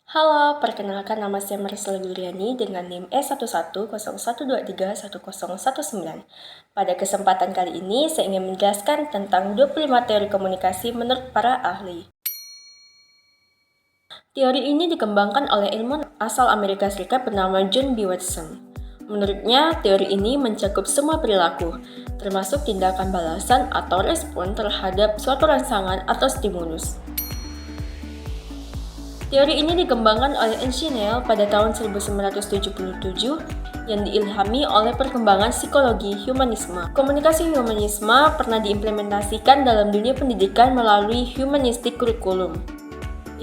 Halo, perkenalkan nama saya Marisela Guliani dengan NIM E110112311019. Pada kesempatan kali ini, saya ingin menjelaskan tentang 25 teori komunikasi menurut para ahli. Teori ini dikembangkan oleh ilmuwan asal Amerika Serikat bernama John B. Watson. Menurutnya, teori ini mencakup semua perilaku, termasuk tindakan balasan atau respon terhadap suatu rangsangan atau stimulus. Teori ini dikembangkan oleh Einstein pada tahun 1977 yang diilhami oleh perkembangan psikologi humanisme. Komunikasi humanisme pernah diimplementasikan dalam dunia pendidikan melalui humanistic curriculum.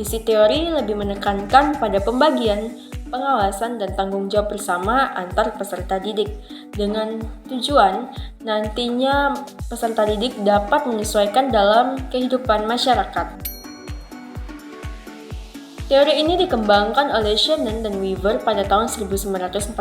Isi teori lebih menekankan pada pembagian, pengawasan, dan tanggung jawab bersama antar peserta didik dengan tujuan nantinya peserta didik dapat menyesuaikan dalam kehidupan masyarakat. Teori ini dikembangkan oleh Shannon dan Weaver pada tahun 1949.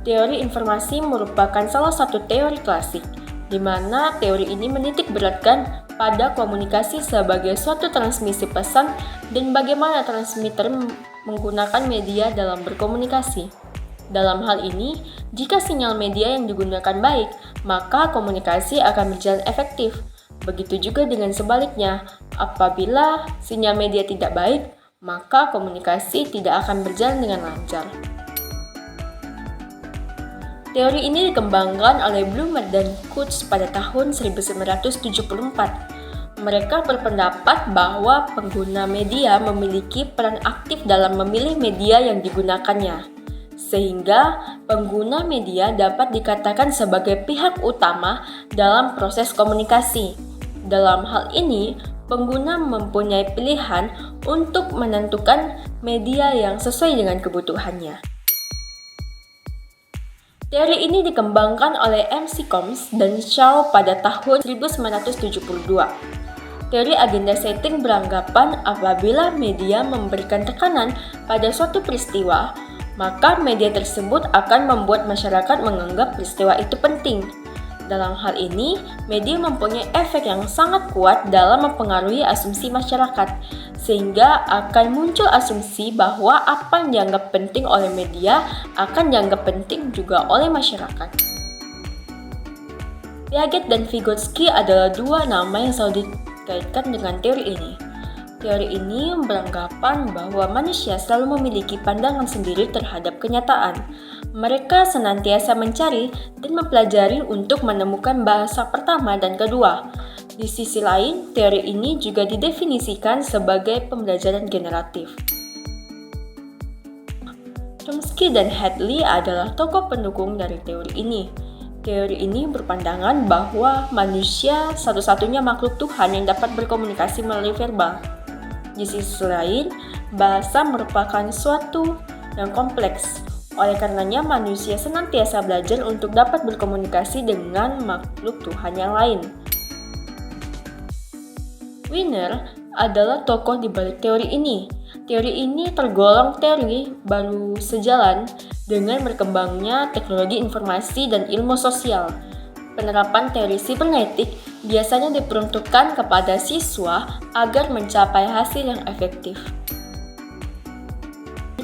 Teori informasi merupakan salah satu teori klasik, di mana teori ini menitik beratkan pada komunikasi sebagai suatu transmisi pesan dan bagaimana transmitter menggunakan media dalam berkomunikasi. Dalam hal ini, jika sinyal media yang digunakan baik, maka komunikasi akan berjalan efektif. Begitu juga dengan sebaliknya, apabila sinyal media tidak baik, maka komunikasi tidak akan berjalan dengan lancar. Teori ini dikembangkan oleh Blumer dan Kutz pada tahun 1974. Mereka berpendapat bahwa pengguna media memiliki peran aktif dalam memilih media yang digunakannya, sehingga pengguna media dapat dikatakan sebagai pihak utama dalam proses komunikasi. Dalam hal ini, pengguna mempunyai pilihan untuk menentukan media yang sesuai dengan kebutuhannya. Teori ini dikembangkan oleh M.C. Combs dan Shaw pada tahun 1972. Teori agenda setting beranggapan apabila media memberikan tekanan pada suatu peristiwa, maka media tersebut akan membuat masyarakat menganggap peristiwa itu penting. Dalam hal ini, media mempunyai efek yang sangat kuat dalam mempengaruhi asumsi masyarakat, sehingga akan muncul asumsi bahwa apa yang dianggap penting oleh media akan dianggap penting juga oleh masyarakat. Piaget dan Vygotsky adalah dua nama yang selalu dikaitkan dengan teori ini. Teori ini beranggapan bahwa manusia selalu memiliki pandangan sendiri terhadap kenyataan. Mereka senantiasa mencari dan mempelajari untuk menemukan bahasa pertama dan kedua. Di sisi lain, teori ini juga didefinisikan sebagai pembelajaran generatif. Chomsky dan Hadley adalah tokoh pendukung dari teori ini. Teori ini berpandangan bahwa manusia satu-satunya makhluk Tuhan yang dapat berkomunikasi melalui verbal. Di sisi lain, bahasa merupakan suatu yang kompleks. Oleh karenanya, manusia senantiasa belajar untuk dapat berkomunikasi dengan makhluk Tuhan yang lain. Wiener adalah tokoh di balik teori ini. Teori ini tergolong teori baru sejalan dengan berkembangnya teknologi informasi dan ilmu sosial. Penerapan teori sibernetik biasanya diperuntukkan kepada siswa agar mencapai hasil yang efektif.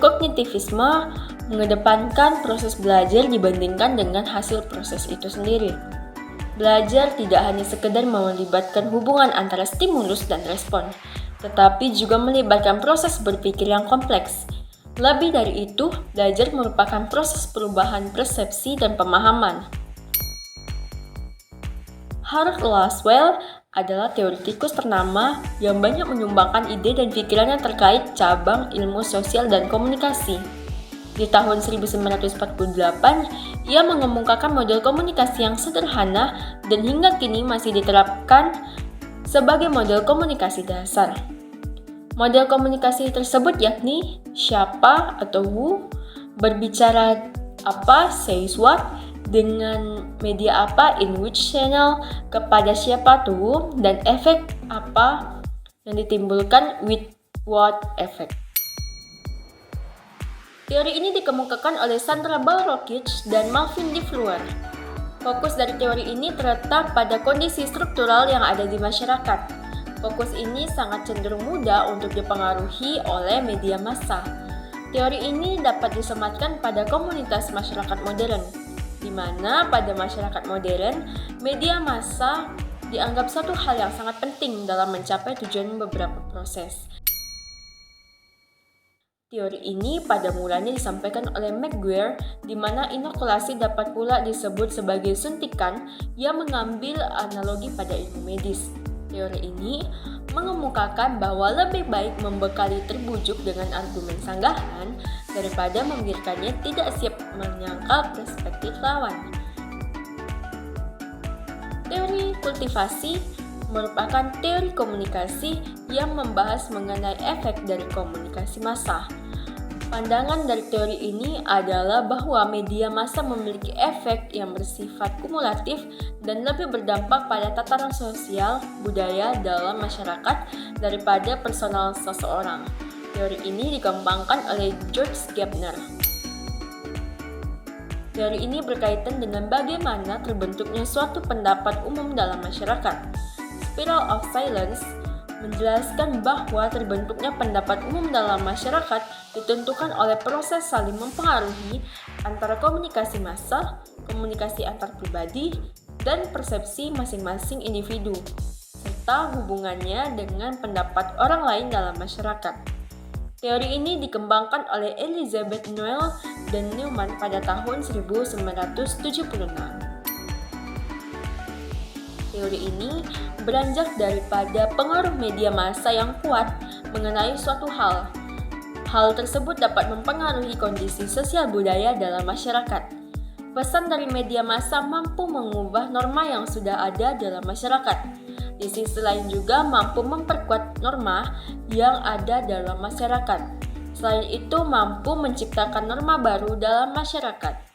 Kognitivisme mengedepankan proses belajar dibandingkan dengan hasil proses itu sendiri. Belajar tidak hanya sekedar melibatkan hubungan antara stimulus dan respon, tetapi juga melibatkan proses berpikir yang kompleks. Lebih dari itu, belajar merupakan proses perubahan persepsi dan pemahaman. Harold Laswell adalah teoretikus ternama yang banyak menyumbangkan ide dan pikirannya terkait cabang ilmu sosial dan komunikasi. Di tahun 1948, ia mengemukakan model komunikasi yang sederhana dan hingga kini masih diterapkan sebagai model komunikasi dasar. Model komunikasi tersebut yakni siapa atau who, berbicara apa, says what, dengan media apa, in which channel, kepada siapa atau who, dan efek apa yang ditimbulkan, with what effect. Teori ini dikemukakan oleh Sandra Ball-Rockich dan Malvin DeFleur. Fokus dari teori ini terletak pada kondisi struktural yang ada di masyarakat. Fokus ini sangat cenderung mudah untuk dipengaruhi oleh media massa. Teori ini dapat disematkan pada komunitas masyarakat modern, di mana pada masyarakat modern, media massa dianggap satu hal yang sangat penting dalam mencapai tujuan beberapa proses. Teori ini pada mulanya disampaikan oleh McGuire, di mana inokulasi dapat pula disebut sebagai suntikan yang mengambil analogi pada ilmu medis. Teori ini mengemukakan bahwa lebih baik membekali terbujuk dengan argumen sanggahan daripada membiarkannya tidak siap menyangkal perspektif lawan. Teori kultivasi merupakan teori komunikasi yang membahas mengenai efek dari komunikasi massa. Pandangan dari teori ini adalah bahwa media massa memiliki efek yang bersifat kumulatif dan lebih berdampak pada tataran sosial budaya dalam masyarakat daripada personal seseorang. Teori ini dikembangkan oleh George Gardner. Teori ini berkaitan dengan bagaimana terbentuknya suatu pendapat umum dalam masyarakat. Spiral of Silence menjelaskan bahwa terbentuknya pendapat umum dalam masyarakat ditentukan oleh proses saling mempengaruhi antara komunikasi massa, komunikasi antar pribadi, dan persepsi masing-masing individu, serta hubungannya dengan pendapat orang lain dalam masyarakat. Teori ini dikembangkan oleh Elizabeth Noel dan Newman pada tahun 1976. Teori ini beranjak daripada pengaruh media massa yang kuat mengenai suatu hal. Hal tersebut dapat mempengaruhi kondisi sosial budaya dalam masyarakat. Pesan dari media massa mampu mengubah norma yang sudah ada dalam masyarakat. Di sisi lain juga mampu memperkuat norma yang ada dalam masyarakat. Selain itu mampu menciptakan norma baru dalam masyarakat.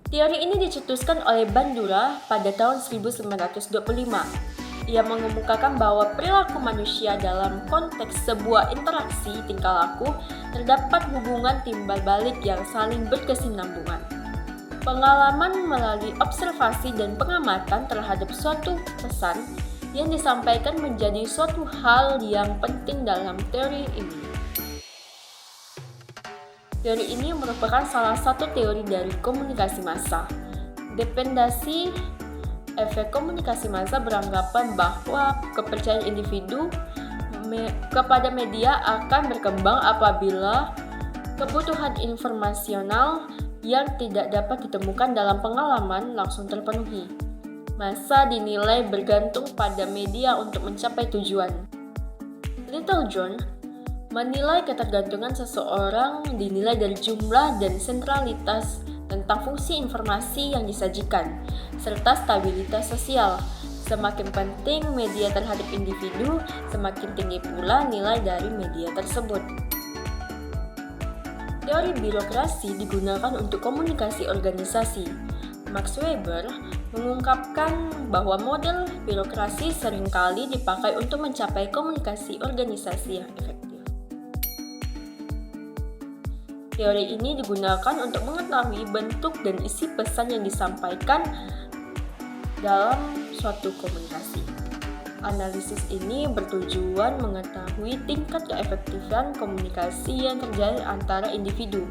Teori ini dicetuskan oleh Bandura pada tahun 1925. Ia mengemukakan bahwa perilaku manusia dalam konteks sebuah interaksi tingkah laku terdapat hubungan timbal balik yang saling berkesinambungan. Pengalaman melalui observasi dan pengamatan terhadap suatu pesan yang disampaikan menjadi suatu hal yang penting dalam teori ini. Teori ini merupakan salah satu teori dari komunikasi massa. Dependensi efek komunikasi massa beranggapan bahwa kepercayaan individu kepada media akan berkembang apabila kebutuhan informasional yang tidak dapat ditemukan dalam pengalaman langsung terpenuhi. Massa dinilai bergantung pada media untuk mencapai tujuan. Littlejohn menilai ketergantungan seseorang dinilai dari jumlah dan sentralitas tentang fungsi informasi yang disajikan, serta stabilitas sosial. Semakin penting media terhadap individu, semakin tinggi pula nilai dari media tersebut. Teori birokrasi digunakan untuk komunikasi organisasi. Max Weber mengungkapkan bahwa model birokrasi seringkali dipakai untuk mencapai komunikasi organisasi yang efektif. Teori ini digunakan untuk mengetahui bentuk dan isi pesan yang disampaikan dalam suatu komunikasi. Analisis ini bertujuan mengetahui tingkat keefektifan komunikasi yang terjadi antara individu.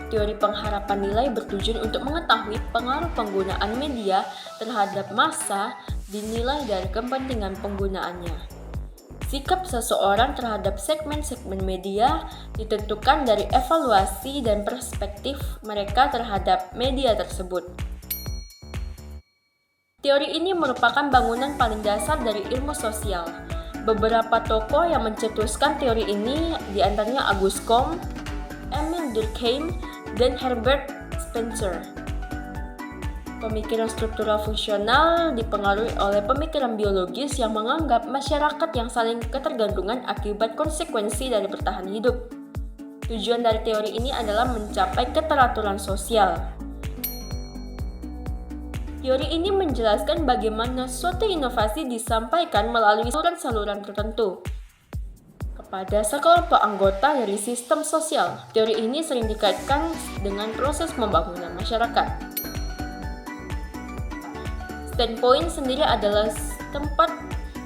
Teori pengharapan nilai bertujuan untuk mengetahui pengaruh penggunaan media terhadap massa dinilai dari kepentingan penggunaannya. Sikap seseorang terhadap segmen-segmen media ditentukan dari evaluasi dan perspektif mereka terhadap media tersebut. Teori ini merupakan bangunan paling dasar dari ilmu sosial. Beberapa tokoh yang mencetuskan teori ini diantaranya Auguste Comte, Emile Durkheim, dan Herbert Spencer. Pemikiran struktural fungsional dipengaruhi oleh pemikiran biologis yang menganggap masyarakat yang saling ketergantungan akibat konsekuensi dari bertahan hidup. Tujuan dari teori ini adalah mencapai keteraturan sosial. Teori ini menjelaskan bagaimana suatu inovasi disampaikan melalui saluran-saluran tertentu kepada sekelompok anggota dari sistem sosial. Teori ini sering dikaitkan dengan proses pembangunan masyarakat. Standpoint sendiri adalah tempat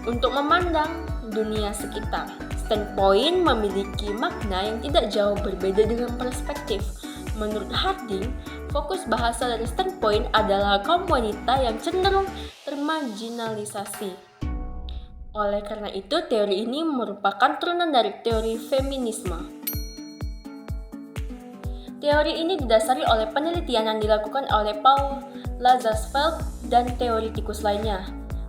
untuk memandang dunia sekitar. Standpoint memiliki makna yang tidak jauh berbeda dengan perspektif. Menurut Harding, fokus bahasa dari standpoint adalah kaum wanita yang cenderung termarginalisasi. Oleh karena itu, teori ini merupakan turunan dari teori feminisme. Teori ini didasari oleh penelitian yang dilakukan oleh Paul Lazarsfeld dan teoritikus lainnya.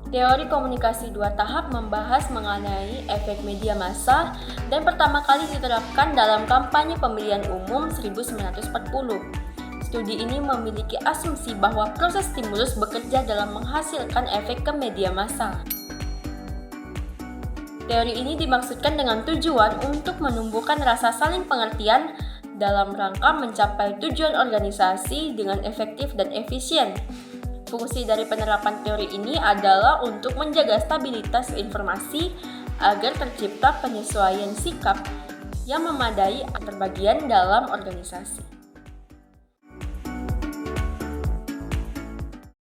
Teori komunikasi dua tahap membahas mengenai efek media massa dan pertama kali diterapkan dalam kampanye pemilihan umum 1940. Studi ini memiliki asumsi bahwa proses stimulus bekerja dalam menghasilkan efek ke media massa. Teori ini dimaksudkan dengan tujuan untuk menumbuhkan rasa saling pengertian dalam rangka mencapai tujuan organisasi dengan efektif dan efisien. Fungsi dari penerapan teori ini adalah untuk menjaga stabilitas informasi agar tercipta penyesuaian sikap yang memadai antar bagian dalam organisasi.